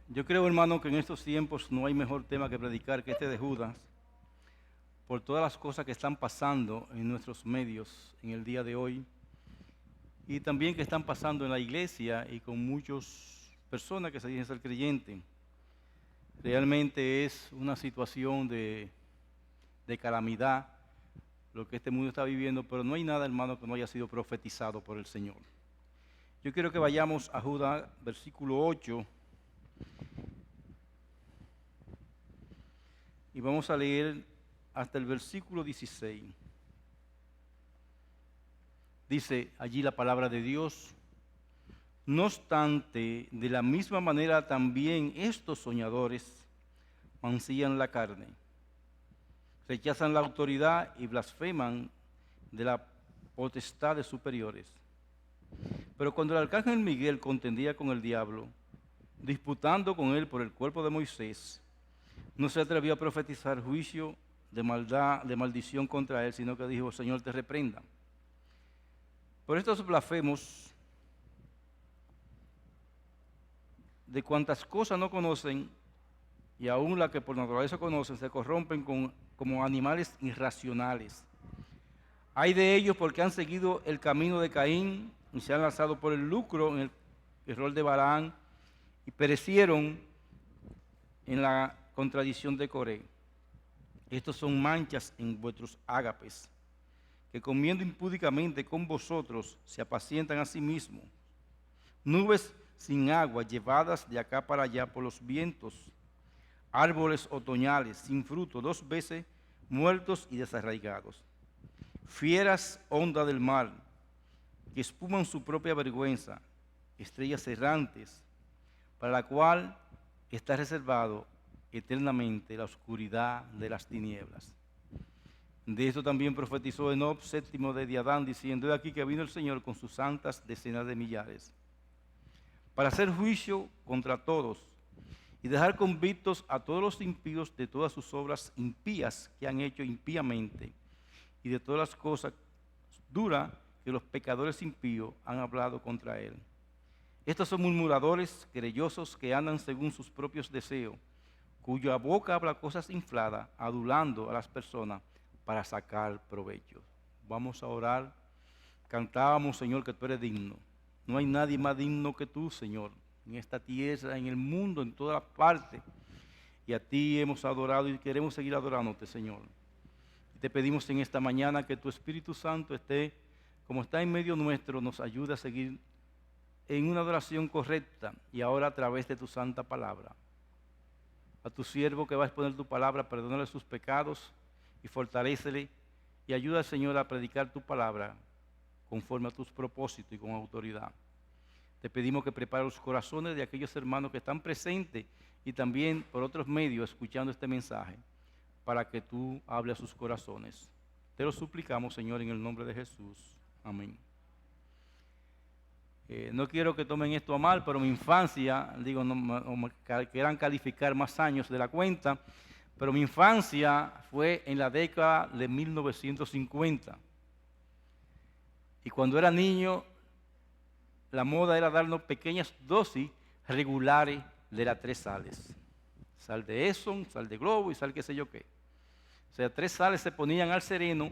Yo creo, hermano, que en estos tiempos no hay mejor tema que predicar que este de Judas, por todas las cosas que están pasando en nuestros medios en el día de hoy, y también que están pasando en la iglesia y con muchas personas que se dicen ser creyentes. Realmente es una situación de calamidad lo que este mundo está viviendo, pero no hay nada, hermano, que no haya sido profetizado por el Señor. Yo quiero que vayamos a Judas, versículo 8, y vamos a leer hasta el versículo 16. Dice allí la palabra de Dios: no obstante, de la misma manera también estos soñadores mancillan la carne, rechazan la autoridad y blasfeman de las potestades superiores. Pero cuando el arcángel Miguel contendía con el diablo, disputando con él por el cuerpo de Moisés, no se atrevió a profetizar juicio de maldad, de maldición contra él, sino que dijo: Señor, te reprenda. Por estos blasfemos, de cuantas cosas no conocen, y aún las que por naturaleza conocen, se corrompen como animales irracionales. Hay de ellos porque han seguido el camino de Caín y se han lanzado por el lucro en el error de Balaam y perecieron en la contradicción de Coré. Estos son manchas en vuestros ágapes, que comiendo impúdicamente con vosotros se apacientan a sí mismos. Nubes sin agua llevadas de acá para allá por los vientos. Árboles otoñales sin fruto, 2 veces muertos y desarraigados. Fieras ondas del mar, que espuman su propia vergüenza. Estrellas errantes, para la cual está reservado eternamente la oscuridad de las tinieblas. De esto también profetizó Enoc, séptimo de Diadán, diciendo: he aquí que vino el Señor con sus santas decenas de millares, para hacer juicio contra todos y dejar convictos a todos los impíos de todas sus obras impías que han hecho impíamente, y de todas las cosas duras que los pecadores impíos han hablado contra él. Estos son murmuradores, querellosos, que andan según sus propios deseos, cuya boca habla cosas infladas, adulando a las personas para sacar provecho. Vamos a orar. Cantábamos, Señor, que tú eres digno. No hay nadie más digno que tú, Señor, en esta tierra, en el mundo, en todas partes. Y a ti hemos adorado y queremos seguir adorándote, Señor. Y te pedimos en esta mañana que tu Espíritu Santo esté, como está en medio nuestro, nos ayude a seguir en una adoración correcta, y ahora a través de tu santa palabra. A tu siervo que va a exponer tu palabra, perdónale sus pecados y fortalécele, y ayuda al Señor a predicar tu palabra conforme a tus propósitos y con autoridad. Te pedimos que prepare los corazones de aquellos hermanos que están presentes y también por otros medios escuchando este mensaje, para que tú hables a sus corazones. Te lo suplicamos, Señor, en el nombre de Jesús. Amén. No quiero que tomen esto a mal, pero mi infancia, digo, no me quieran calificar más años de la cuenta, pero mi infancia fue en la década de 1950. Y cuando era niño, la moda era darnos pequeñas dosis regulares de las 3 sales. Sal de Epsom, sal de Globo y sal qué sé yo qué. O sea, 3 sales se ponían al sereno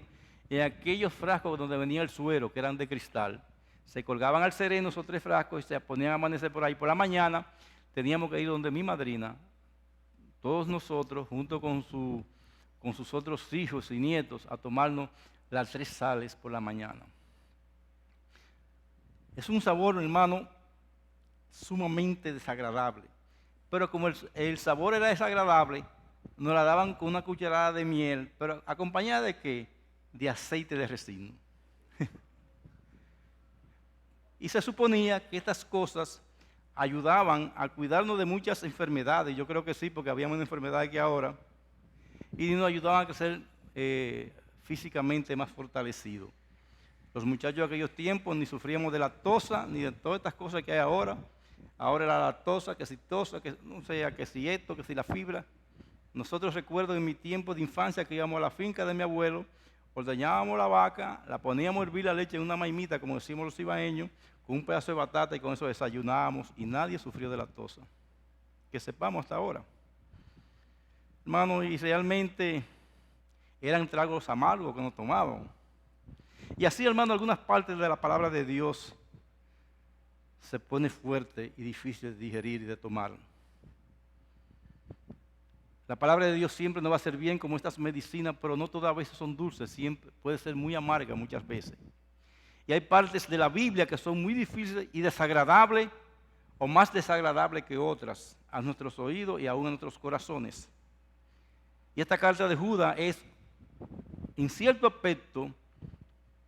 en aquellos frascos donde venía el suero, que eran de cristal. Se colgaban al sereno esos 3 frascos y se ponían a amanecer por ahí. Por la mañana teníamos que ir donde mi madrina, todos nosotros, junto con sus otros hijos y nietos, a tomarnos las 3 sales por la mañana. Es un sabor, hermano, sumamente desagradable. Pero como el sabor era desagradable, nos la daban con una cucharada de miel, pero acompañada de ¿qué? De aceite de resino. Y se suponía que estas cosas ayudaban a cuidarnos de muchas enfermedades. Yo creo que sí, porque había una enfermedad que ahora. Y nos ayudaban a crecer físicamente más fortalecidos. Los muchachos de aquellos tiempos ni sufríamos de lactosa, ni de todas estas cosas que hay ahora. Ahora la lactosa, que si tosa, que no sé, que si esto, que si la fibra. Nosotros recuerdo en mi tiempo de infancia que íbamos a la finca de mi abuelo, ordeñábamos la vaca, la poníamos a hervir la leche en una maimita, como decimos los ibaeños, con un pedazo de batata, y con eso desayunábamos y nadie sufrió de lactosa. que sepamos hasta ahora. Hermano, y realmente eran tragos amargos que nos tomaban. Y así, hermano, algunas partes de la palabra de Dios se pone fuerte y difícil de digerir y de tomar. La palabra de Dios siempre nos va a hacer bien como estas medicinas, pero no todas veces son dulces, siempre puede ser muy amarga muchas veces. Y hay partes de la Biblia que son muy difíciles y desagradables, o más desagradables que otras, a nuestros oídos y aún a nuestros corazones. Y esta carta de Judas es, en cierto aspecto,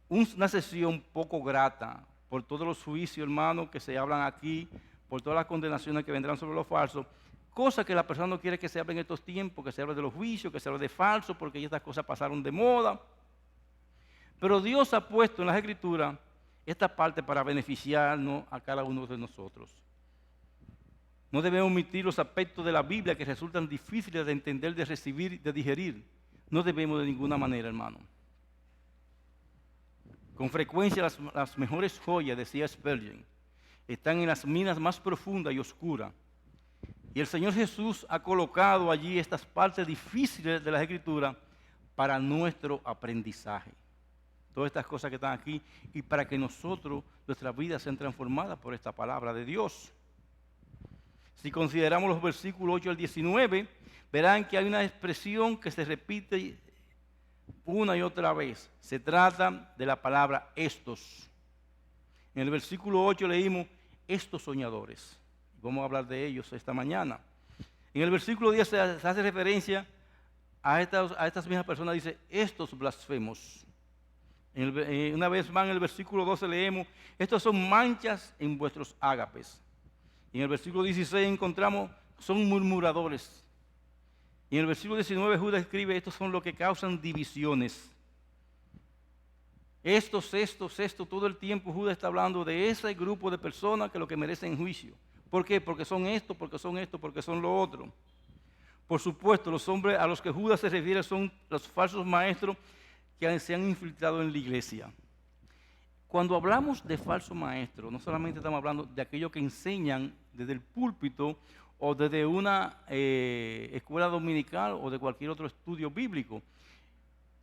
una sesión poco grata por todos los juicios, hermanos, que se hablan aquí, por todas las condenaciones que vendrán sobre los falsos, cosa que la persona no quiere que se hable en estos tiempos, que se hable de los juicios, que se hable de falsos, porque ya estas cosas pasaron de moda. Pero Dios ha puesto en las Escrituras esta parte para beneficiarnos a cada uno de nosotros. No debemos omitir los aspectos de la Biblia que resultan difíciles de entender, de recibir, de digerir. No debemos de ninguna manera, hermano. Con frecuencia las mejores joyas, decía Spurgeon, están en las minas más profundas y oscuras. Y el Señor Jesús ha colocado allí estas partes difíciles de las Escrituras para nuestro aprendizaje. Todas estas cosas que están aquí y para que nosotros, nuestras vidas sean transformadas por esta palabra de Dios. Si consideramos los versículos 8 al 19, verán que hay una expresión que se repite una y otra vez. Se trata de la palabra estos. En el versículo 8 leímos estos soñadores. Vamos a hablar de ellos esta mañana. En el versículo 10 se hace referencia a estas mismas personas, dice estos blasfemos. Una vez más en el versículo 12 leemos, estos son manchas en vuestros ágapes. Y en el versículo 16 encontramos, son murmuradores. Y en el versículo 19 Judas escribe, estos son los que causan divisiones. Estos, todo el tiempo Judas está hablando de ese grupo de personas que lo que merecen juicio. ¿Por qué? Porque son esto, porque son esto, porque son lo otro. Por supuesto, los hombres a los que Judas se refiere son los falsos maestros que se han infiltrado en la iglesia. Cuando hablamos de falso maestro, no solamente estamos hablando de aquellos que enseñan desde el púlpito o desde una escuela dominical o de cualquier otro estudio bíblico.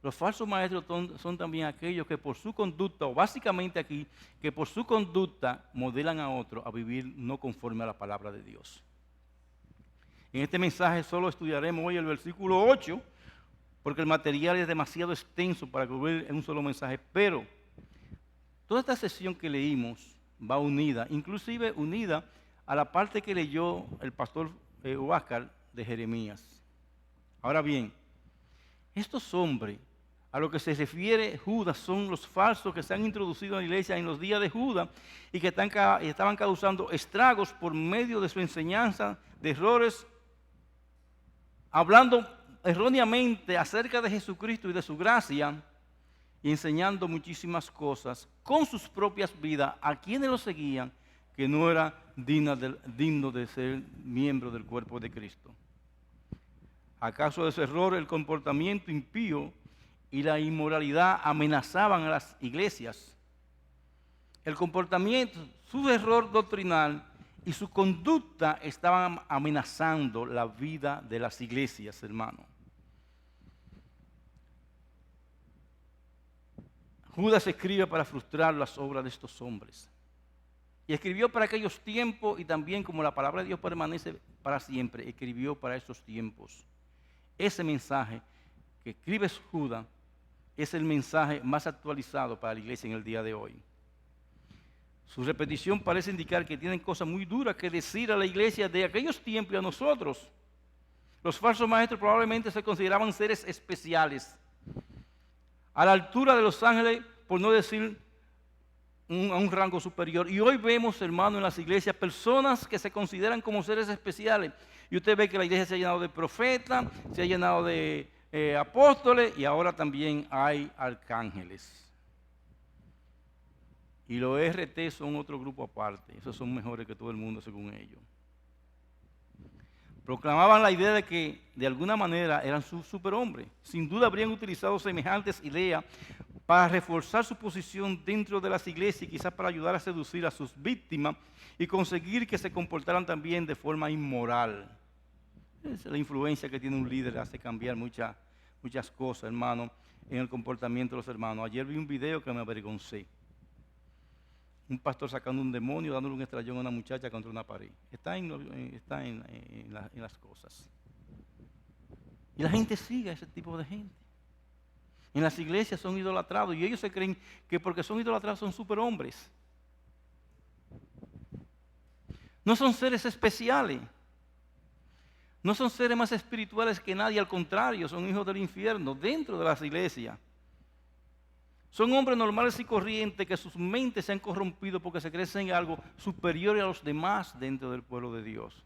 Los falsos maestros son también aquellos que por su conducta, o básicamente aquí, que por su conducta modelan a otros a vivir no conforme a la palabra de Dios. En este mensaje solo estudiaremos hoy el versículo 8, porque el material es demasiado extenso para cubrir en un solo mensaje, pero toda esta sesión que leímos va unida, inclusive unida a la parte que leyó el pastor Huáscar de Jeremías. Ahora bien, estos hombres a lo que se refiere Judas son los falsos que se han introducido en la iglesia en los días de Judas y que estaban causando estragos por medio de su enseñanza, de errores, hablando erróneamente acerca de Jesucristo y de su gracia y enseñando muchísimas cosas con sus propias vidas a quienes lo seguían que no era digno de ser miembro del cuerpo de Cristo. ¿Acaso de ese error el comportamiento impío y la inmoralidad amenazaban a las iglesias? El comportamiento, su error doctrinal y su conducta estaban amenazando la vida de las iglesias, hermano. Judas escribe para frustrar las obras de estos hombres. Y escribió para aquellos tiempos y también como la palabra de Dios permanece para siempre, escribió para esos tiempos. Ese mensaje que escribe Judas es el mensaje más actualizado para la iglesia en el día de hoy. Su repetición parece indicar que tienen cosas muy duras que decir a la iglesia de aquellos tiempos y a nosotros. Los falsos maestros probablemente se consideraban seres especiales, a la altura de los ángeles, por no decir a un rango superior. Y hoy vemos, hermano, en las iglesias personas que se consideran como seres especiales. Y usted ve que la iglesia se ha llenado de profetas, se ha llenado de apóstoles y ahora también hay arcángeles. Y los RT son otro grupo aparte. Esos son mejores que todo el mundo según ellos. Proclamaban la idea de que de alguna manera eran sus superhombres. Sin duda habrían utilizado semejantes ideas para reforzar su posición dentro de las iglesias y quizás para ayudar a seducir a sus víctimas y conseguir que se comportaran también de forma inmoral. Es la influencia que tiene un líder, hace cambiar muchas cosas, hermano, en el comportamiento de los hermanos. Ayer vi un video que me avergoncé. Un pastor sacando un demonio, dándole un estrellón a una muchacha contra una pared. Está en las cosas. Y la gente sigue a ese tipo de gente. En las iglesias son idolatrados y ellos se creen que porque son idolatrados son superhombres. No son seres especiales. No son seres más espirituales que nadie, al contrario, son hijos del infierno dentro de las iglesias. Son hombres normales y corrientes que sus mentes se han corrompido porque se creen en algo superior a los demás dentro del pueblo de Dios.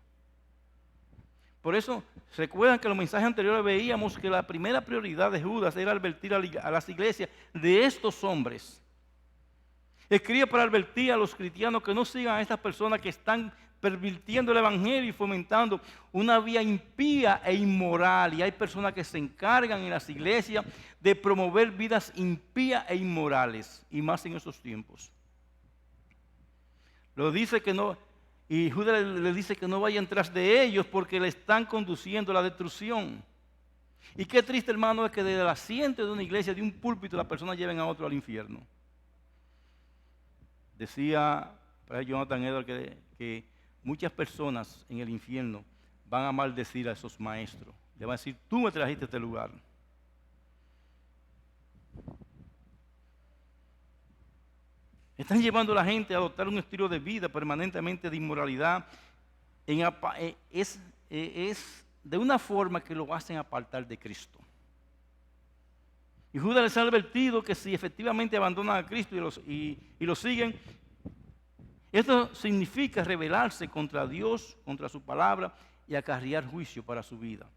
Por eso, recuerdan que en los mensajes anteriores veíamos que la primera prioridad de Judas era advertir a las iglesias de estos hombres. Escribe para advertir a los cristianos que no sigan a estas personas que están pervirtiendo el evangelio y fomentando una vía impía e inmoral. Y hay personas que se encargan en las iglesias de promover vidas impías e inmorales, y más en esos tiempos. Lo dice que no, y Judas le dice que no vayan tras de ellos porque le están conduciendo a la destrucción. Y qué triste, hermano, es que desde el asiento de una iglesia, de un púlpito, las personas lleven a otro al infierno. Decía Jonathan Edwards que muchas personas en el infierno van a maldecir a esos maestros. Le van a decir, tú me trajiste a este lugar. Están llevando a la gente a adoptar un estilo de vida permanentemente de inmoralidad. Es de una forma que lo hacen apartar de Cristo. Y Judas les ha advertido que si efectivamente abandonan a Cristo y lo siguen, esto significa rebelarse contra Dios, contra su palabra y acarrear juicio para su vida.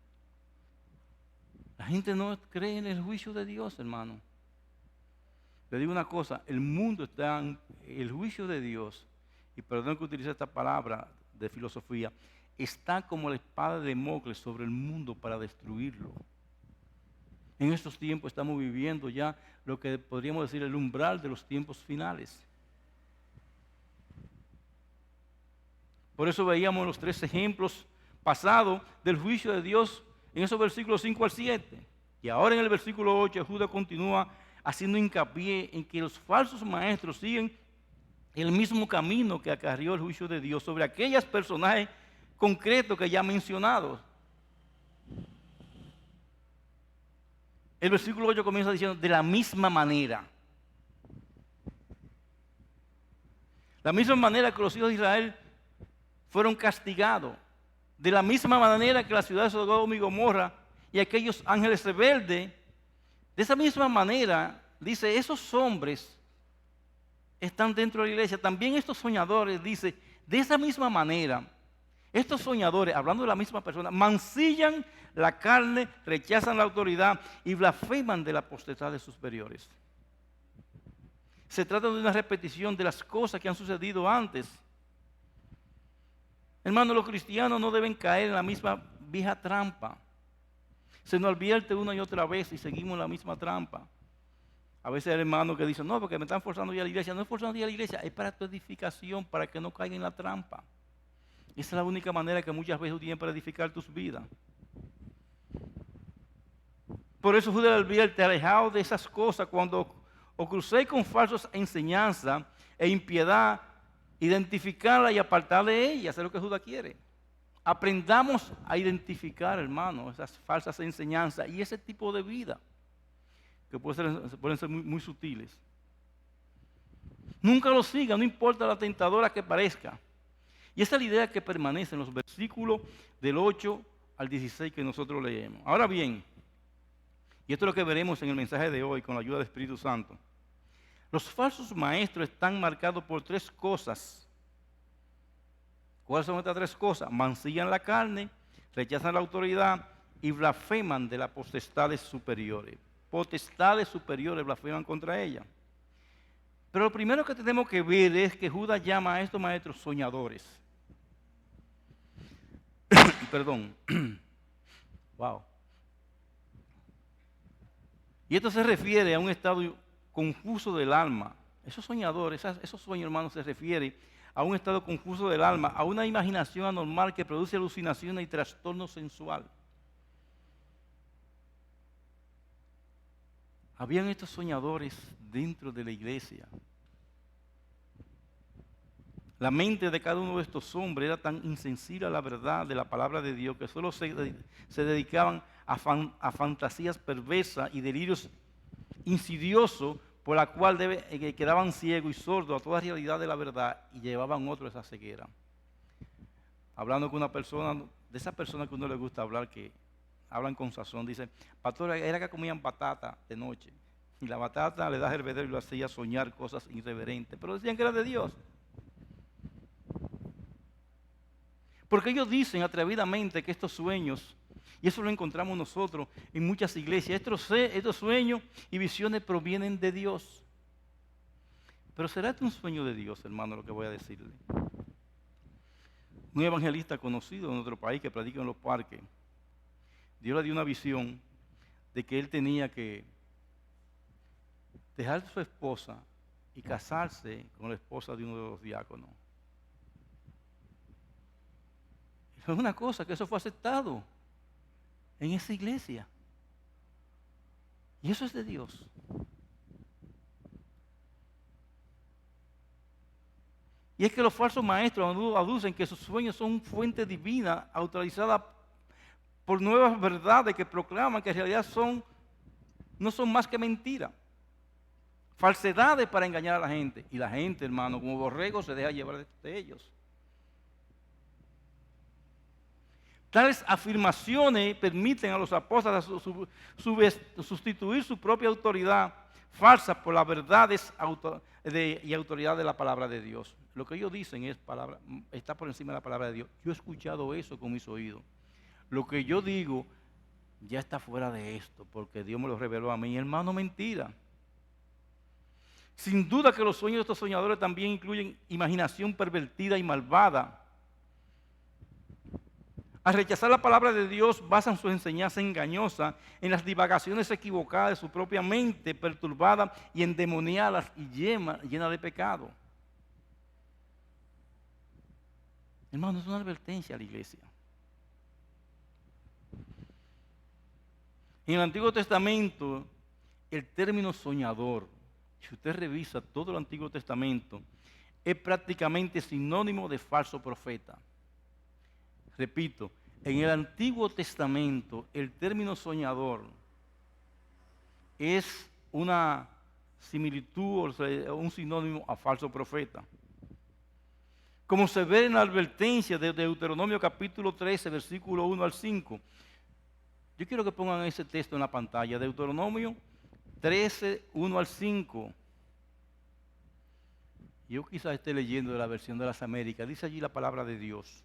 La gente no cree en el juicio de Dios, hermano. Le digo una cosa, el mundo está en el juicio de Dios, y perdón que utilice esta palabra de filosofía, está como la espada de Damocles sobre el mundo para destruirlo. En estos tiempos estamos viviendo ya lo que podríamos decir el umbral de los tiempos finales. Por eso veíamos los 3 ejemplos pasados del juicio de Dios en esos versículos 5 al 7. Y ahora en el versículo 8 Judas continúa haciendo hincapié en que los falsos maestros siguen el mismo camino que acarreó el juicio de Dios sobre aquellos personajes concretos que ya mencionados. El versículo 8 comienza diciendo, de la misma manera. La misma manera que los hijos de Israel fueron castigados. De la misma manera que la ciudad de Sodoma y Gomorra y aquellos ángeles rebeldes. De esa misma manera, dice, esos hombres están dentro de la iglesia. También estos soñadores, dice, de esa misma manera, estos soñadores, hablando de la misma persona, mancillan la carne, rechazan la autoridad y blasfeman de la potestad de sus superiores. Se trata de una repetición de las cosas que han sucedido antes. Hermanos, los cristianos no deben caer en la misma vieja trampa. Se nos advierte una y otra vez y seguimos en la misma trampa. A veces hay hermanos que dicen, no, porque me están forzando ya a la iglesia. No es forzando ya a la iglesia, es para tu edificación, para que no caigan en la trampa. Esa es la única manera que muchas veces tú tienes para edificar tus vidas. Por eso Judas advierte, alejado de esas cosas, cuando os crucéis con falsas enseñanzas e impiedad, identificarla y apartar de ellas, es lo que Judas quiere. Aprendamos a identificar, hermano, esas falsas enseñanzas y ese tipo de vida, que pueden ser muy sutiles. Nunca lo siga, no importa la tentadora que parezca. Y esa es la idea que permanece en los versículos del 8 al 16 que nosotros leemos. Ahora bien, y esto es lo que veremos en el mensaje de hoy con la ayuda del Espíritu Santo. Los falsos maestros están marcados por 3 cosas. ¿Cuáles son estas 3 cosas? Mancillan la carne, rechazan la autoridad y blasfeman de las potestades superiores. Potestades superiores blasfeman contra ella. Pero lo primero que tenemos que ver es que Judas llama a estos maestros soñadores. Perdón. Wow. Y esto se refiere a un estado confuso del alma. Esos soñadores, esos sueños, hermanos, se refiere a un estado confuso del alma, a una imaginación anormal que produce alucinaciones y trastorno sensual. Habían estos soñadores dentro de la iglesia. La mente de cada uno de estos hombres era tan insensible a la verdad de la palabra de Dios que solo se dedicaban a fantasías perversas y delirios insidiosos por la cual quedaban ciegos y sordos a toda realidad de la verdad y llevaban otros a esa ceguera. Hablando con una persona, de esas personas que a uno le gusta hablar, que hablan con sazón, dice, pastor, era que comían batata de noche y la batata le da hervedero y lo hacía soñar cosas irreverentes, pero decían que era de Dios. Porque ellos dicen atrevidamente que estos sueños, y eso lo encontramos nosotros en muchas iglesias, estos sueños y visiones provienen de Dios. Pero ¿será este un sueño de Dios, hermano, lo que voy a decirle? Un evangelista conocido en nuestro país que predica en los parques, Dios le dio una visión de que él tenía que dejar a su esposa y casarse con la esposa de uno de los diáconos. Es una cosa que eso fue aceptado en esa iglesia. Y eso es de Dios. Y es que los falsos maestros aducen que sus sueños son fuente divina autorizada por nuevas verdades que proclaman que en realidad no son más que mentiras. Falsedades para engañar a la gente. Y la gente, hermano, como borrego se deja llevar de ellos. Tales afirmaciones permiten a los apóstoles sustituir su propia autoridad falsa por las verdades y autoridad de la palabra de Dios. Lo que ellos dicen está por encima de la palabra de Dios. Yo he escuchado eso con mis oídos. Lo que yo digo ya está fuera de esto, porque Dios me lo reveló a mí. Hermano, mentira. Sin duda que los sueños de estos soñadores también incluyen imaginación pervertida y malvada. Al rechazar la palabra de Dios, basan su enseñanza engañosa en las divagaciones equivocadas de su propia mente perturbada y endemoniada y llena de pecado. Hermano, es una advertencia a la iglesia. En el Antiguo Testamento, el término soñador, si usted revisa todo el Antiguo Testamento, es prácticamente sinónimo de falso profeta. Repito, en el Antiguo Testamento el término soñador es una similitud o un sinónimo a falso profeta. Como se ve en la advertencia de Deuteronomio capítulo 13, versículo 1 al 5. Yo quiero que pongan ese texto en la pantalla, Deuteronomio 13, 1 al 5. Yo quizás esté leyendo de la versión de las Américas, dice allí la palabra de Dios.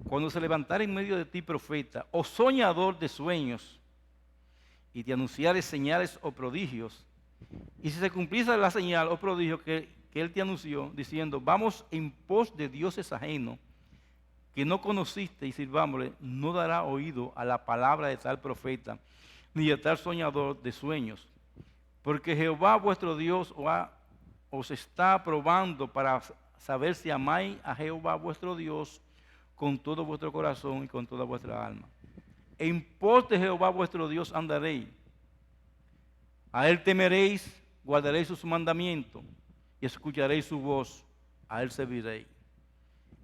Cuando se levantare en medio de ti profeta o soñador de sueños y te anunciare señales o prodigios, y si se cumpliese la señal o prodigio que él te anunció, diciendo, vamos en pos de dioses ajenos que no conociste y sirvámosle, no dará oído a la palabra de tal profeta, ni de tal soñador de sueños. Porque Jehová vuestro Dios os está probando para saber si amáis a Jehová vuestro Dios con todo vuestro corazón y con toda vuestra alma. En pos de Jehová vuestro Dios andaréis. A él temeréis, guardaréis sus mandamientos y escucharéis su voz. A él serviréis.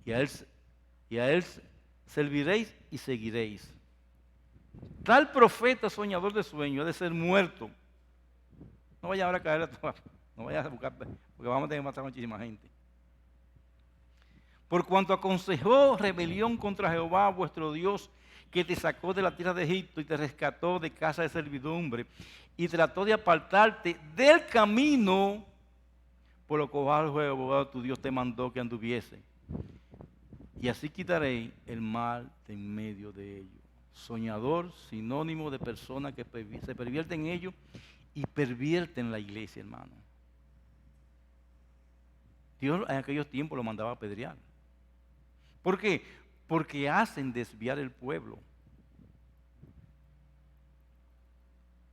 Y a él serviréis y seguiréis. Tal profeta soñador de sueños ha de ser muerto. No vaya ahora a caer a todas. No vaya a buscar, porque vamos a tener que matar a muchísima gente. Por cuanto aconsejó rebelión contra Jehová vuestro Dios, que te sacó de la tierra de Egipto y te rescató de casa de servidumbre, y trató de apartarte del camino por lo cual Jehová tu Dios te mandó que anduviese. Y así quitaréis el mal de en medio de ellos. Soñador, sinónimo de persona que se pervierte en ellos y pervierte en la iglesia, hermano. Dios en aquellos tiempos lo mandaba a apedrear. ¿Por qué? Porque hacen desviar el pueblo.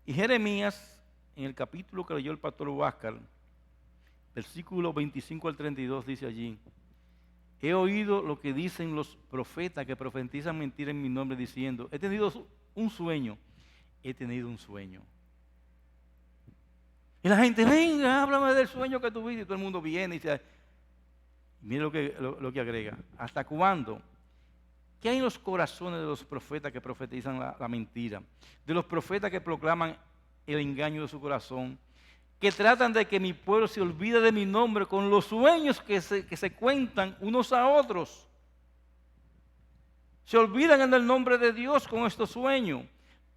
Y Jeremías, en el capítulo que leyó el pastor Huáscar, versículo 25 al 32 dice allí: he oído lo que dicen los profetas que profetizan mentira en mi nombre diciendo, he tenido un sueño, he tenido un sueño. Y la gente, venga, háblame del sueño que tuviste. Y todo el mundo viene y dice, mire lo que agrega, ¿hasta cuándo? ¿Qué hay en los corazones de los profetas que profetizan la mentira? De los profetas que proclaman el engaño de su corazón, que tratan de que mi pueblo se olvide de mi nombre con los sueños que se cuentan unos a otros. Se olvidan del nombre de Dios con estos sueños,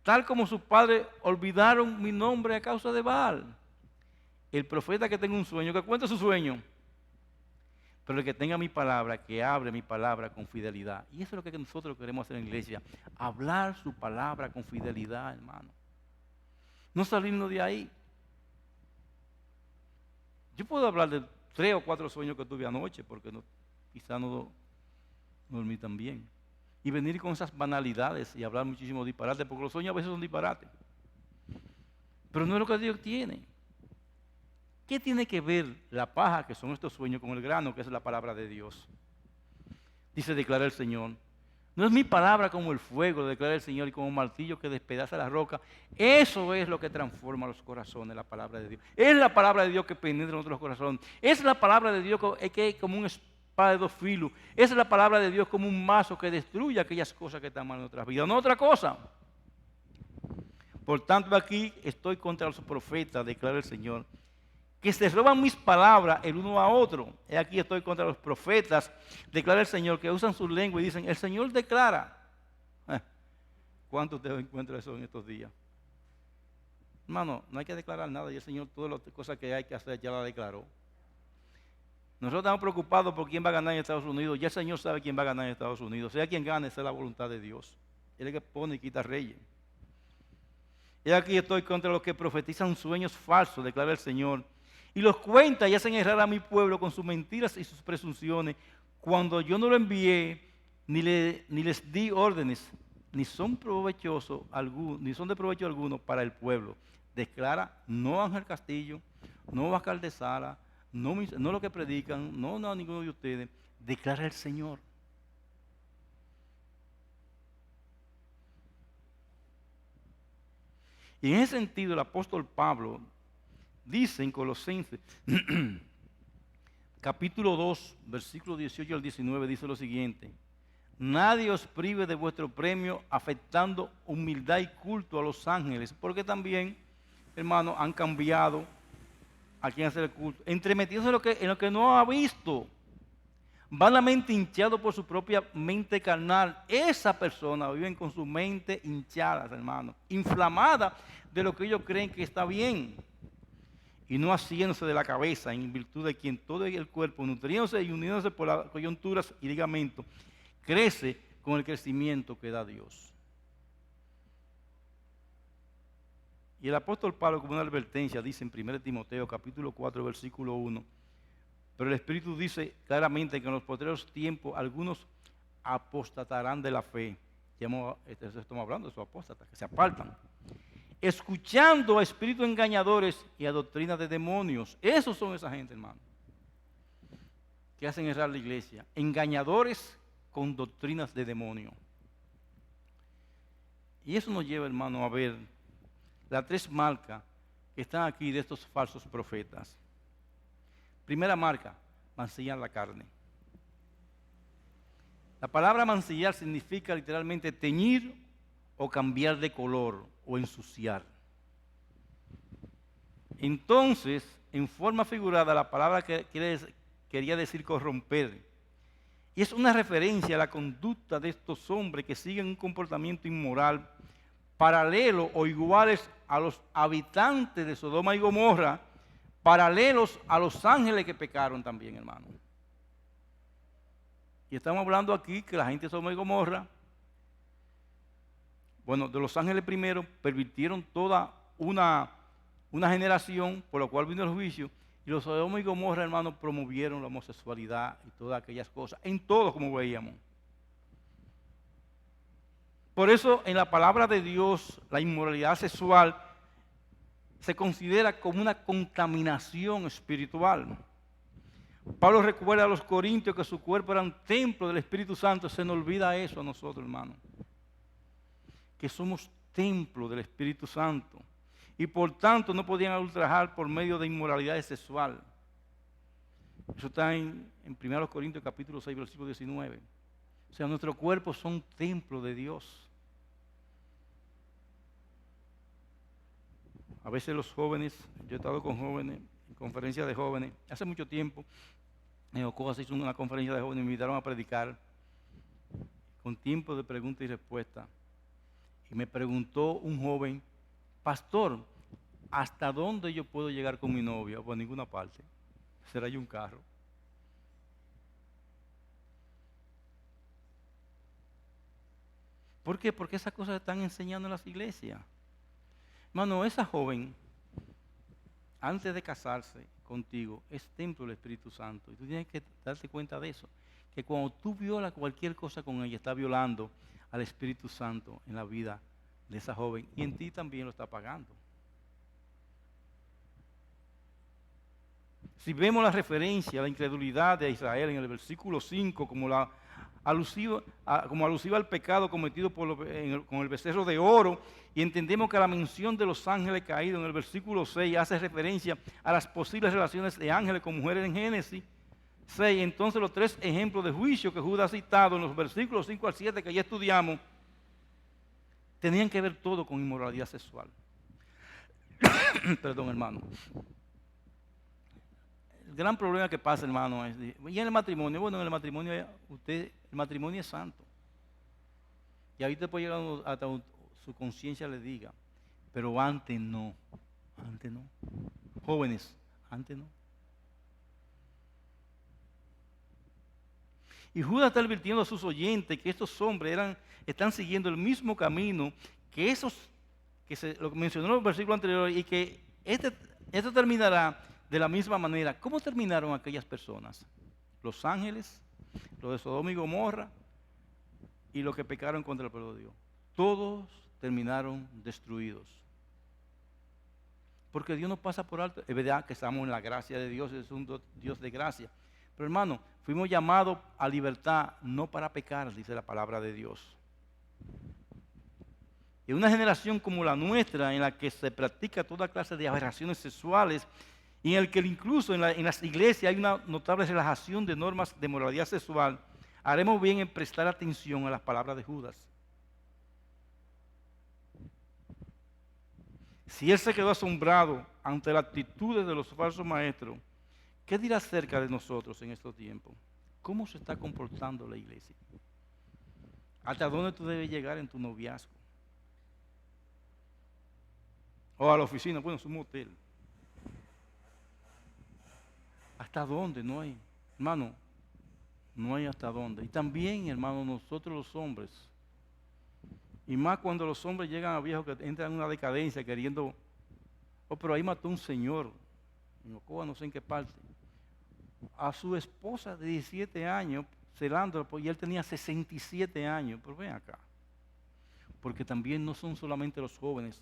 tal como sus padres olvidaron mi nombre a causa de Baal. El profeta que tenga un sueño, que cuente su sueño, pero el que tenga mi palabra, que hable mi palabra con fidelidad. Y eso es lo que nosotros queremos hacer en la iglesia, hablar su palabra con fidelidad, hermano. No salirnos de ahí. Yo puedo hablar de 3 o 4 sueños que tuve anoche, porque quizá no dormí tan bien. Y venir con esas banalidades y hablar muchísimo disparate, porque los sueños a veces son disparates. Pero no es lo que Dios tiene. ¿Qué tiene que ver la paja, que son estos sueños, con el grano, que es la palabra de Dios? Dice, declara el Señor. No es mi palabra como el fuego, declara el Señor, y como un martillo que despedaza la roca. Eso es lo que transforma los corazones, la palabra de Dios. Es la palabra de Dios que penetra en nuestros corazones. Es la palabra de Dios que es como una espada de 2 filos. Es la palabra de Dios como un mazo que destruye aquellas cosas que están mal en nuestras vidas. No otra cosa. Por tanto, aquí estoy contra los profetas, declara el Señor, que se roban mis palabras el uno a otro. He aquí estoy contra los profetas, declara el Señor, que usan su lengua y dicen, el Señor declara. ¿Cuántos te encuentran eso en estos días? Hermano, no hay que declarar nada, y el Señor todas las cosas que hay que hacer ya la declaró. Nosotros estamos preocupados por quién va a ganar en Estados Unidos. Ya el Señor sabe quién va a ganar en Estados Unidos. Sea quien gane, esa es la voluntad de Dios. Él es el que pone y quita reyes. Y aquí estoy contra los que profetizan sueños falsos, declara el Señor, y los cuenta y hacen errar a mi pueblo con sus mentiras y sus presunciones, cuando yo no lo envié, ni les di órdenes, ni son de provecho alguno para el pueblo. Declara, no Ángel Castillo, no Bascal de Sala, no lo que predican, no ninguno de ustedes, declara el Señor. Y en ese sentido el apóstol Pablo dice en Colosenses, capítulo 2, versículo 18 al 19, dice lo siguiente: nadie os prive de vuestro premio, afectando humildad y culto a los ángeles, porque también, hermanos, han cambiado a quien hacer el culto, entremetiéndose en lo que no ha visto, vanamente hinchado por su propia mente carnal. Esa persona vive con su mente hinchada, hermano, inflamada de lo que ellos creen que está bien, y no haciéndose de la cabeza, en virtud de quien todo el cuerpo, nutriéndose y uniéndose por las coyunturas y ligamentos, crece con el crecimiento que da Dios. Y el apóstol Pablo, como una advertencia, dice en 1 Timoteo capítulo 4, versículo 1, pero el Espíritu dice claramente que en los postreros tiempos algunos apostatarán de la fe. Estamos hablando de esos apóstatas, que se apartan, escuchando a espíritus engañadores y a doctrinas de demonios. Esos son esa gente, hermano, que hacen errar la iglesia. Engañadores con doctrinas de demonio. Y eso nos lleva, hermano, a ver las 3 marcas que están aquí de estos falsos profetas. Primera marca, mancillar la carne. La palabra mancillar significa literalmente teñir o cambiar de color o ensuciar. Entonces, en forma figurada, la palabra quería decir corromper. Y es una referencia a la conducta de estos hombres que siguen un comportamiento inmoral paralelo o iguales a los habitantes de Sodoma y Gomorra, paralelos a los ángeles que pecaron también, hermano. Y estamos hablando aquí que la gente de Sodoma y Gomorra, bueno, de los ángeles primero, pervirtieron toda una generación, por lo cual vino el juicio, y los Sodoma y Gomorra, hermano, promovieron la homosexualidad y todas aquellas cosas, en todo, como veíamos. Por eso, en la palabra de Dios, la inmoralidad sexual se considera como una contaminación espiritual. Pablo recuerda a los corintios que su cuerpo era un templo del Espíritu Santo. Se nos olvida eso a nosotros, hermano, que somos templo del Espíritu Santo y por tanto no podían ultrajar por medio de inmoralidad sexual. Eso está en 1 Corintios capítulo 6, versículo 19. O sea, nuestros cuerpos son templo de Dios. A veces los jóvenes, yo he estado con jóvenes, en conferencias de jóvenes, hace mucho tiempo, en Ocoa se hizo una conferencia de jóvenes, me invitaron a predicar, con tiempo de pregunta y respuesta. Y me preguntó un joven, pastor, ¿hasta dónde yo puedo llegar con mi novia? Pues a ninguna parte. ¿Será yo un carro? ¿Por qué? Porque esas cosas se están enseñando en las iglesias. Hermano, esa joven, antes de casarse contigo, es templo del Espíritu Santo. Y tú tienes que darte cuenta de eso. Que cuando tú violas cualquier cosa con ella, estás violando al Espíritu Santo en la vida de esa joven. Y en ti también lo está pagando. Si vemos la referencia a la incredulidad de Israel en el versículo 5 como alusiva al pecado cometido con el becerro de oro, y entendemos que la mención de los ángeles caídos en el versículo 6 hace referencia a las posibles relaciones de ángeles con mujeres en Génesis 6, entonces los tres ejemplos de juicio que Judas ha citado en los versículos 5 al 7 que ya estudiamos, tenían que ver todo con inmoralidad sexual. Perdón, hermano. El gran problema que pasa, hermano, es, y en el matrimonio, bueno, en el matrimonio, el matrimonio es santo. Y ahorita puede llegar hasta su conciencia le diga, pero antes no. Jóvenes, antes no. Y Judas está advirtiendo a sus oyentes que estos hombres están siguiendo el mismo camino que esos, lo que mencionó en el versículo anterior, y que esto terminará de la misma manera. ¿Cómo terminaron aquellas personas? Los ángeles, los de Sodoma y Gomorra, y los que pecaron contra el pueblo de Dios. Todos terminaron destruidos. Porque Dios nos pasa por alto. Es verdad que estamos en la gracia de Dios, es un Dios de gracia. Pero hermano, fuimos llamados a libertad, no para pecar, dice la palabra de Dios. En una generación como la nuestra, en la que se practica toda clase de aberraciones sexuales, y en el que incluso en las iglesias hay una notable relajación de normas de moralidad sexual, haremos bien en prestar atención a las palabras de Judas. Si él se quedó asombrado ante las actitudes de los falsos maestros, ¿qué dirá acerca de nosotros en estos tiempos? ¿Cómo se está comportando la iglesia? ¿Hasta dónde tú debes llegar en tu noviazgo? O a la oficina, bueno, es un motel. ¿Hasta dónde? No hay, hermano, no hay hasta dónde. Y también, hermano, nosotros los hombres, y más cuando los hombres llegan a viejos que entran en una decadencia queriendo, pero ahí mató un señor, en Ocoa, no sé en qué parte, a su esposa de 17 años, celándola, y él tenía 67 años, pero ven acá, porque también no son solamente los jóvenes,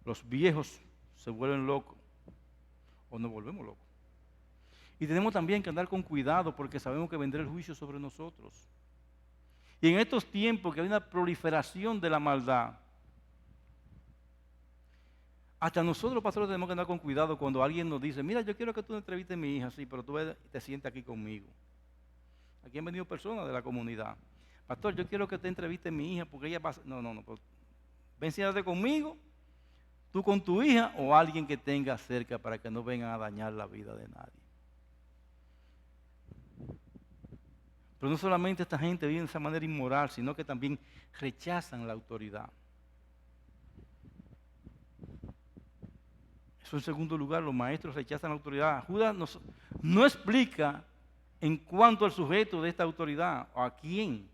los viejos se vuelven locos, o nos volvemos locos. Y tenemos también que andar con cuidado porque sabemos que vendrá el juicio sobre nosotros. Y en estos tiempos que hay una proliferación de la maldad, hasta nosotros, pastores, tenemos que andar con cuidado cuando alguien nos dice, mira, yo quiero que tú entrevistes a mi hija, sí, pero tú te sientes aquí conmigo. Aquí han venido personas de la comunidad. Pastor, yo quiero que te entreviste a mi hija porque ella pasa. No, pues, ven, siéntate conmigo, tú con tu hija o alguien que tenga cerca para que no vengan a dañar la vida de nadie. Pero no solamente esta gente vive de esa manera inmoral, sino que también rechazan la autoridad. Eso en segundo lugar, los maestros rechazan la autoridad. Judas no explica en cuanto al sujeto de esta autoridad o a quién.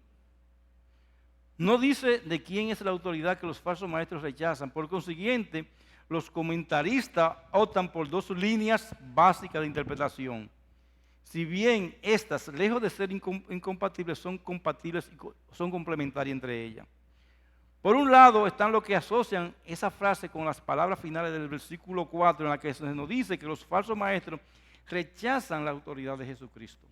No dice de quién es la autoridad que los falsos maestros rechazan. Por consiguiente, los comentaristas optan por dos líneas básicas de interpretación. Si bien estas, lejos de ser incompatibles, son compatibles y son complementarias entre ellas. Por un lado están los que asocian esa frase con las palabras finales del versículo 4, en la que se nos dice que los falsos maestros rechazan la autoridad de Jesucristo.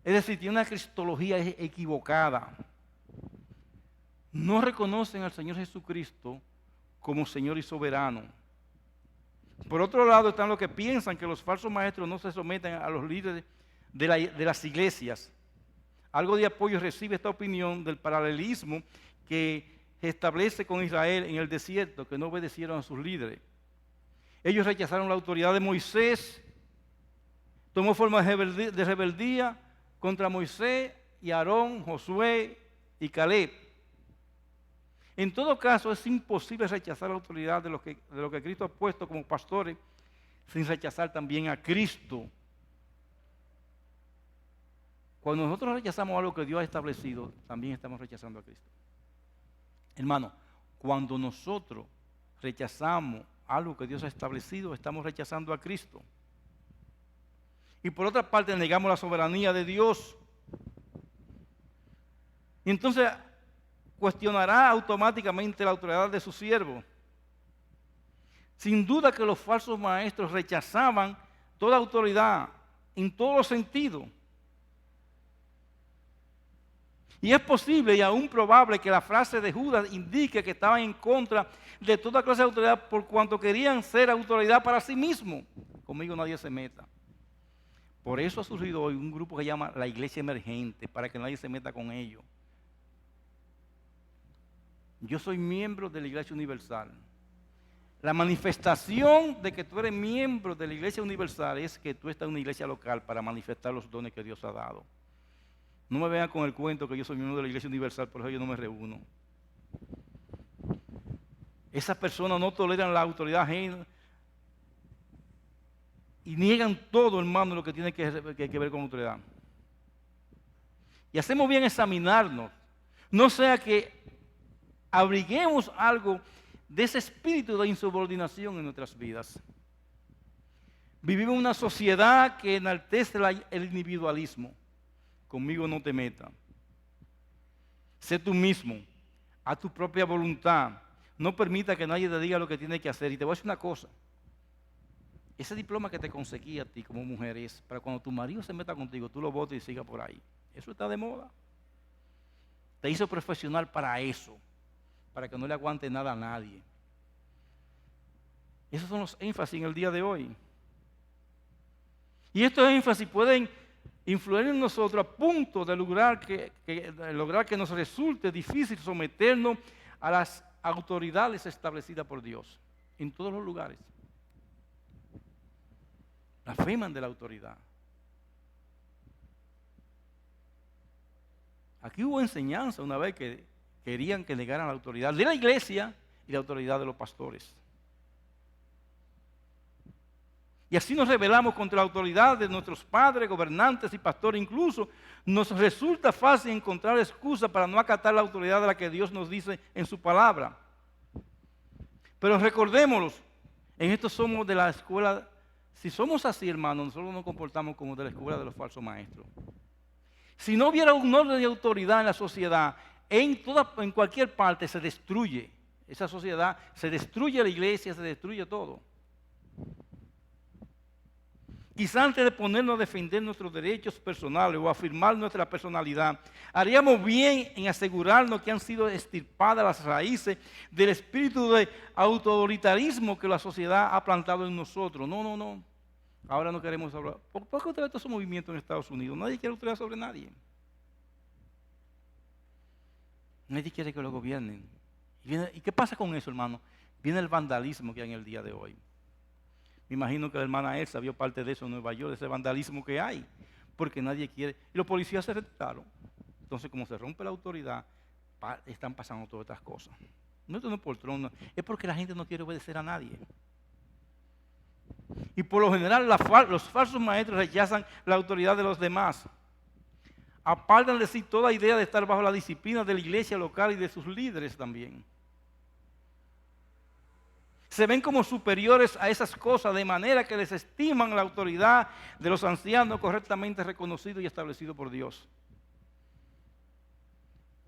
Es decir, tienen una cristología equivocada. No reconocen al Señor Jesucristo como Señor y soberano. Por otro lado están los que piensan que los falsos maestros no se someten a los líderes de las iglesias. Algo de apoyo recibe esta opinión del paralelismo que se establece con Israel en el desierto, que no obedecieron a sus líderes. Ellos rechazaron la autoridad de Moisés, tomó forma de rebeldía contra Moisés y Aarón, Josué y Caleb. En todo caso, es imposible rechazar la autoridad de lo que Cristo ha puesto como pastores sin rechazar también a Cristo. Cuando nosotros rechazamos algo que Dios ha establecido, también estamos rechazando a Cristo. Hermano, cuando nosotros rechazamos algo que Dios ha establecido, estamos rechazando a Cristo. Y por otra parte, negamos la soberanía de Dios. Y entonces cuestionará automáticamente la autoridad de su siervo. Sin duda que los falsos maestros rechazaban toda autoridad en todos los sentidos. Y es posible y aún probable que la frase de Judas indique que estaban en contra de toda clase de autoridad por cuanto querían ser autoridad para sí mismos. Conmigo nadie se meta. Por eso ha surgido hoy un grupo que se llama la Iglesia Emergente, para que nadie se meta con ellos. Yo soy miembro de la Iglesia Universal. La manifestación de que tú eres miembro de la Iglesia Universal es que tú estás en una iglesia local para manifestar los dones que Dios ha dado. No me vean con el cuento que yo soy miembro de la Iglesia Universal, por eso yo no me reúno. Esas personas no toleran la autoridad ajena y niegan todo, hermano, lo que tiene que ver con autoridad. Y hacemos bien examinarnos, no sea que abriguemos algo de ese espíritu de insubordinación en nuestras vidas. Vivimos en una sociedad que enaltece el individualismo. Conmigo no te metas. Sé tú mismo, a tu propia voluntad. No permita que nadie te diga lo que tiene que hacer. Y te voy a decir una cosa. Ese diploma que te conseguí a ti como mujer es para cuando tu marido se meta contigo, tú lo botes y siga por ahí. Eso está de moda. Te hizo profesional para eso, para que no le aguante nada a nadie. Esos son los énfasis en el día de hoy. Y estos énfasis pueden influir en nosotros a punto de lograr que nos resulte difícil someternos a las autoridades establecidas por Dios en todos los lugares. Blasfeman de la autoridad. Aquí hubo enseñanza una vez que querían que negaran la autoridad de la iglesia y la autoridad de los pastores. Y así nos rebelamos contra la autoridad de nuestros padres, gobernantes y pastores. Incluso nos resulta fácil encontrar excusas para no acatar la autoridad de la que Dios nos dice en su palabra. Pero recordémoslo, en esto somos de la escuela. Si somos así, hermanos, nosotros nos comportamos como de la escuela de los falsos maestros. Si no hubiera un orden de autoridad en la sociedad, en cualquier parte se destruye esa sociedad, se destruye la iglesia, se destruye todo. Quizá antes de ponernos a defender nuestros derechos personales o afirmar nuestra personalidad, haríamos bien en asegurarnos que han sido extirpadas las raíces del espíritu de autoritarismo que la sociedad ha plantado en nosotros. No. Ahora no queremos hablar. ¿Por qué usted ve todo ese movimiento en Estados Unidos? Nadie quiere autoridad sobre nadie. Nadie quiere que lo gobiernen. ¿Y qué pasa con eso, hermano? Viene el vandalismo que hay en el día de hoy. Me imagino que la hermana Elsa vio parte de eso en Nueva York, de ese vandalismo que hay, porque nadie quiere. Y los policías se retiraron. Entonces, como se rompe la autoridad, están pasando todas estas cosas. No es por trono, es porque la gente no quiere obedecer a nadie. Y por lo general, los falsos maestros rechazan la autoridad de los demás. Apartan de sí toda idea de estar bajo la disciplina de la iglesia local y de sus líderes también. Se ven como superiores a esas cosas, de manera que desestiman la autoridad de los ancianos correctamente reconocido y establecido por Dios.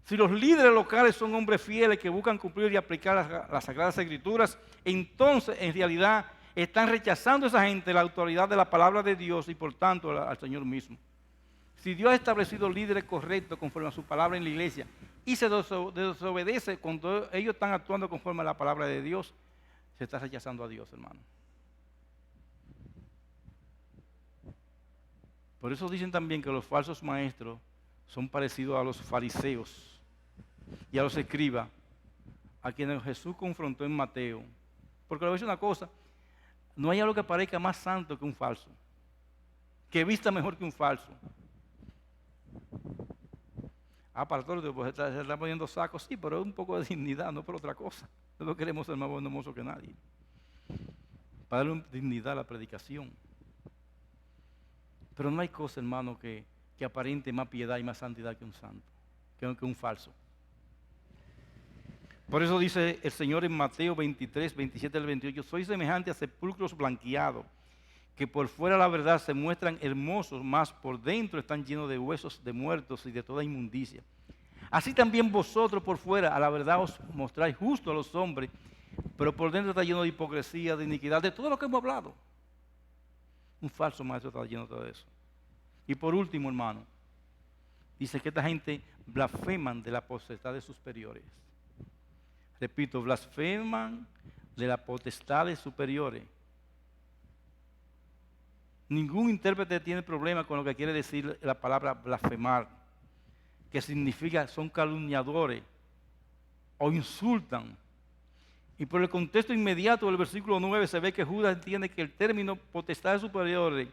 Si los líderes locales son hombres fieles que buscan cumplir y aplicar las Sagradas Escrituras, entonces en realidad están rechazando a esa gente la autoridad de la palabra de Dios y por tanto al Señor mismo. Si Dios ha establecido líderes correctos conforme a su palabra en la iglesia y se desobedece cuando ellos están actuando conforme a la palabra de Dios, se está rechazando a Dios, hermano. Por eso dicen también que los falsos maestros son parecidos a los fariseos y a los escribas, a quienes Jesús confrontó en Mateo. Porque le voy a decir una cosa, no hay algo que parezca más santo que un falso, que vista mejor que un falso. Para todos, pues se está poniendo sacos, sí, pero es un poco de dignidad, no por otra cosa. No queremos ser más bondadosos que nadie. Para darle dignidad a la predicación. Pero no hay cosa, hermano, que aparente más piedad y más santidad que un santo, que un falso. Por eso dice el Señor en Mateo 23, 27 al 28, soy semejante a sepulcros blanqueados, que por fuera la verdad se muestran hermosos, mas por dentro están llenos de huesos de muertos y de toda inmundicia. Así también vosotros por fuera a la verdad os mostráis justo a los hombres, pero por dentro está lleno de hipocresía, de iniquidad, de todo lo que hemos hablado. Un falso maestro está lleno de todo eso. Y por último, hermano, dice que esta gente blasfeman de la potestad de superiores. Repito, blasfeman de la potestad de superiores. Ningún intérprete tiene problema con lo que quiere decir la palabra blasfemar, que significa son calumniadores o insultan. Y por el contexto inmediato del versículo 9 se ve que Judas entiende que el término potestades superiores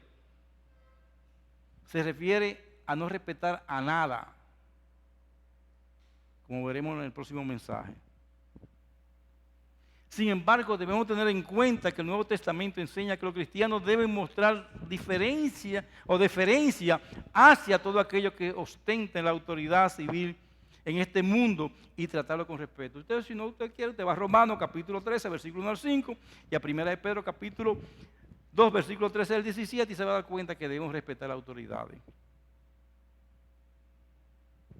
se refiere a no respetar a nada, como veremos en el próximo mensaje. Sin embargo, debemos tener en cuenta que el Nuevo Testamento enseña que los cristianos deben mostrar diferencia o deferencia hacia todo aquello que ostenten la autoridad civil en este mundo y tratarlo con respeto. Usted, si no usted quiere, usted va a Romanos capítulo 13, versículo 1 al 5 y a 1 de Pedro capítulo 2, versículo 13 al 17 y se va a dar cuenta que debemos respetar las autoridades.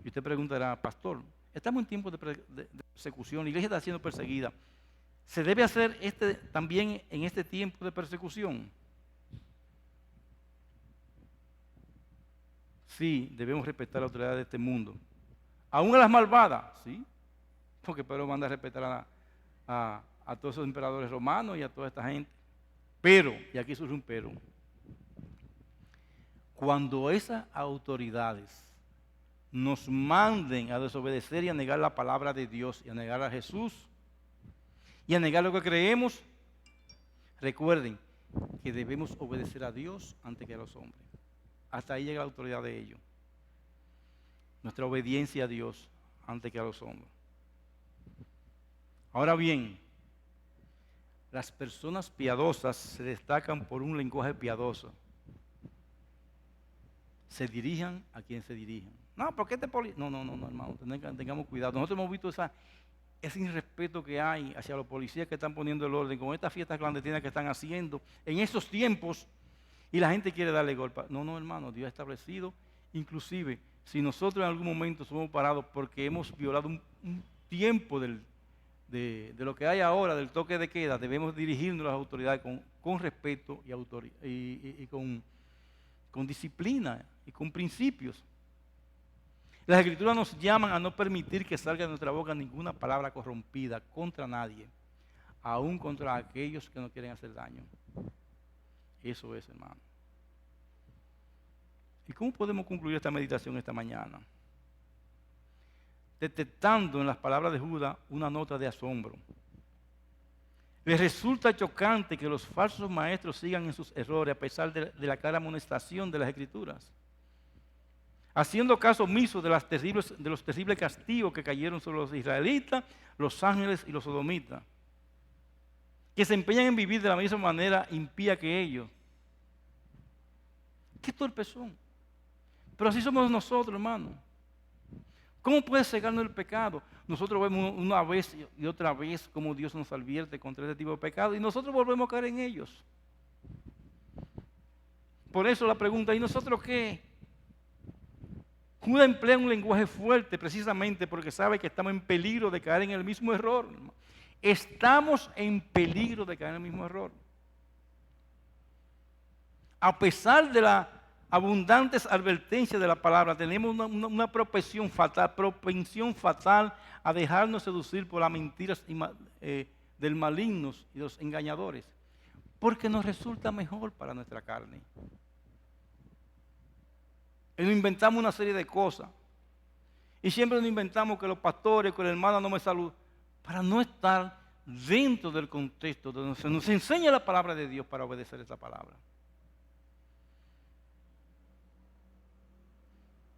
Y usted preguntará, pastor, estamos en tiempos de persecución, la iglesia está siendo perseguida. ¿Se debe hacer también en este tiempo de persecución? Sí, debemos respetar la autoridad de este mundo. Aún a las malvadas, sí, porque Pedro manda a respetar a todos esos emperadores romanos y a toda esta gente. Pero, y aquí surge un pero, cuando esas autoridades nos manden a desobedecer y a negar la palabra de Dios y a negar a Jesús y a negar lo que creemos, recuerden que debemos obedecer a Dios antes que a los hombres. Hasta ahí llega la autoridad de ellos. Nuestra obediencia a Dios antes que a los hombres. Ahora bien, las personas piadosas se destacan por un lenguaje piadoso. Se dirijan a quien se dirijan. No, ¿por qué te policía? No, hermano, tengamos cuidado. Nosotros hemos visto ese irrespeto que hay hacia los policías que están poniendo el orden con estas fiestas clandestinas que están haciendo en esos tiempos y la gente quiere darle golpe. No, hermano, Dios ha establecido, inclusive, si nosotros en algún momento somos parados porque hemos violado un tiempo de lo que hay ahora, del toque de queda, debemos dirigirnos a las autoridades con respeto y con disciplina y con principios. Las Escrituras nos llaman a no permitir que salga de nuestra boca ninguna palabra corrompida contra nadie, aún contra aquellos que nos quieren hacer daño. Eso es, hermano. ¿Y cómo podemos concluir esta meditación esta mañana? Detectando en las palabras de Judas una nota de asombro. Les resulta chocante que los falsos maestros sigan en sus errores a pesar de la clara amonestación de las Escrituras, haciendo caso omiso de los terribles castigos que cayeron sobre los israelitas, los ángeles y los sodomitas, que se empeñan en vivir de la misma manera impía que ellos. ¡Qué torpes son! Pero así somos nosotros, hermano. ¿Cómo puede cegarnos el pecado? Nosotros vemos una vez y otra vez cómo Dios nos advierte contra este tipo de pecado y nosotros volvemos a caer en ellos. Por eso la pregunta, ¿y nosotros qué? Judas emplea un lenguaje fuerte precisamente porque sabe que estamos en peligro de caer en el mismo error. Estamos en peligro de caer en el mismo error. A pesar de las abundantes advertencias de la palabra, tenemos una propensión fatal a dejarnos seducir por las mentiras del malignos y los engañadores, porque nos resulta mejor para nuestra carne. Y nos inventamos una serie de cosas. Y siempre nos inventamos que los pastores, que el hermano no me saluda, para no estar dentro del contexto donde se nos enseña la palabra de Dios para obedecer esa palabra.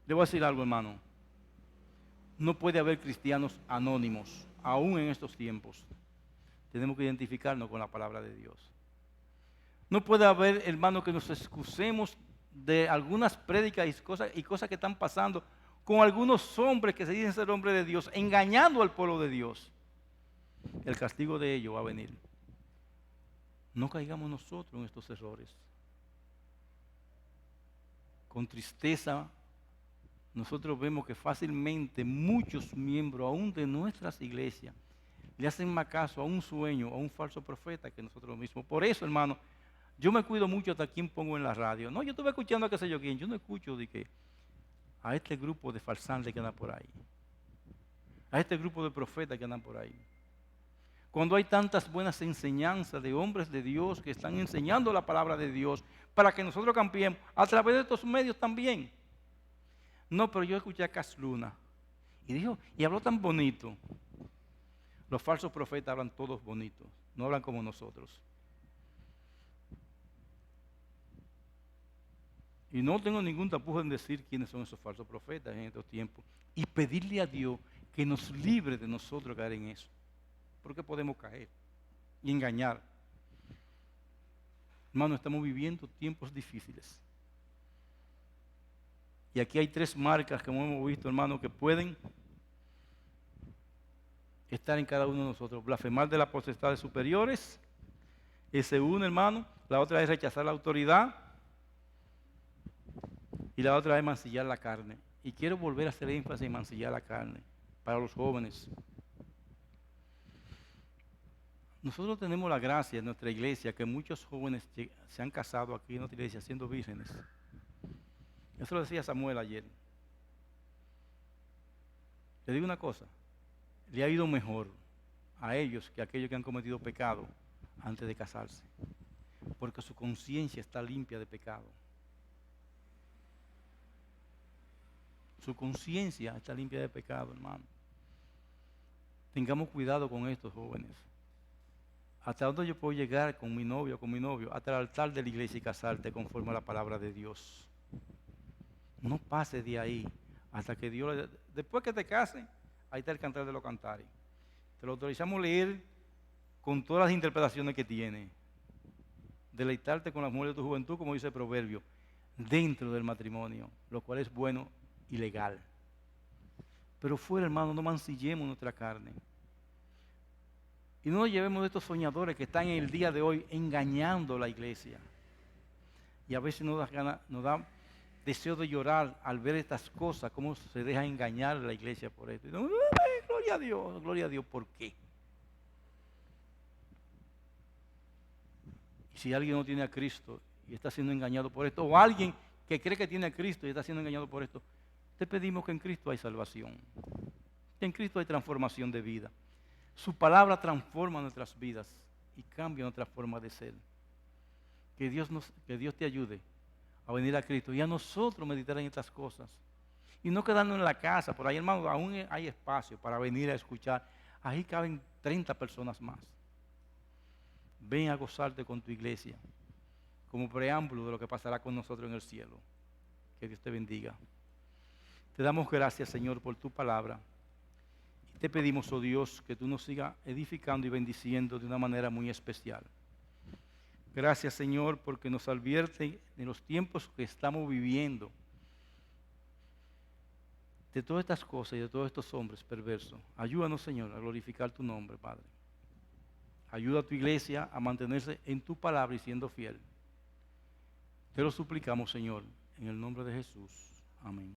Le voy a decir algo, hermano. No puede haber cristianos anónimos, aún en estos tiempos. Tenemos que identificarnos con la palabra de Dios. No puede haber, hermano, que nos excusemos de algunas prédicas y cosas que están pasando con algunos hombres que se dicen ser hombres de Dios, engañando al pueblo de Dios. El castigo de ellos va a venir. No caigamos nosotros en estos errores. Con tristeza, nosotros vemos que fácilmente muchos miembros aún de nuestras iglesias le hacen más caso a un sueño, a un falso profeta que nosotros mismos. Por eso, hermano, yo me cuido mucho hasta quién pongo en la radio. No, yo estuve escuchando a qué sé yo quién. Yo no escucho de que a este grupo de farsantes que andan por ahí, a este grupo de profetas que andan por ahí. Cuando hay tantas buenas enseñanzas de hombres de Dios que están enseñando la palabra de Dios para que nosotros cambiemos a través de estos medios también. No, pero yo escuché a Cas Luna y dijo, y habló tan bonito. Los falsos profetas hablan todos bonitos, no hablan como nosotros. Y no tengo ningún tapujo en decir quiénes son esos falsos profetas en estos tiempos. Y pedirle a Dios que nos libre de nosotros caer en eso. Porque podemos caer y engañar. Hermano, estamos viviendo tiempos difíciles. Y aquí hay 3 marcas que hemos visto, hermano, que pueden estar en cada uno de nosotros. Blasfemar de las potestades superiores. Ese uno, hermano. La otra es rechazar la autoridad. Y la otra es mancillar la carne. Y quiero volver a hacer énfasis en mancillar la carne para los jóvenes. Nosotros tenemos la gracia en nuestra iglesia que muchos jóvenes se han casado aquí en nuestra iglesia siendo vírgenes. Eso lo decía Samuel ayer. Le digo una cosa, le ha ido mejor a ellos que a aquellos que han cometido pecado antes de casarse, porque su conciencia está limpia de pecado. Su conciencia está limpia de pecado, hermano. Tengamos cuidado con estos jóvenes. ¿Hasta dónde yo puedo llegar con mi novio o con mi novio? Hasta el altar de la iglesia y casarte conforme a la palabra de Dios. No pase de ahí hasta que Dios... Después que te cases, ahí está el cantar de los cantares. Te lo autorizamos a leer con todas las interpretaciones que tiene. Deleitarte con las mujeres de tu juventud, como dice el proverbio, dentro del matrimonio, lo cual es bueno y legal. Pero fuera, hermano, no mancillemos nuestra carne. Y no nos llevemos de estos soñadores que están en el día de hoy engañando a la iglesia. Y a veces nos da deseo de llorar al ver estas cosas, cómo se deja engañar la iglesia por esto. Y no, gloria a Dios, ¿por qué? Y si alguien no tiene a Cristo y está siendo engañado por esto, o alguien que cree que tiene a Cristo y está siendo engañado por esto, te pedimos que en Cristo hay salvación, que en Cristo hay transformación de vida. Su palabra transforma nuestras vidas y cambia nuestra forma de ser. Que Dios te ayude a venir a Cristo y a nosotros meditar en estas cosas. Y no quedarnos en la casa. Por ahí, hermano, aún hay espacio para venir a escuchar. Ahí caben 30 personas más. Ven a gozarte con tu iglesia como preámbulo de lo que pasará con nosotros en el cielo. Que Dios te bendiga. Te damos gracias, Señor, por tu palabra. Y te pedimos, oh Dios, que tú nos sigas edificando y bendiciendo de una manera muy especial. Gracias, Señor, porque nos advierte de los tiempos que estamos viviendo, de todas estas cosas y de todos estos hombres perversos. Ayúdanos, Señor, a glorificar tu nombre, Padre. Ayuda a tu iglesia a mantenerse en tu palabra y siendo fiel. Te lo suplicamos, Señor, en el nombre de Jesús. Amén.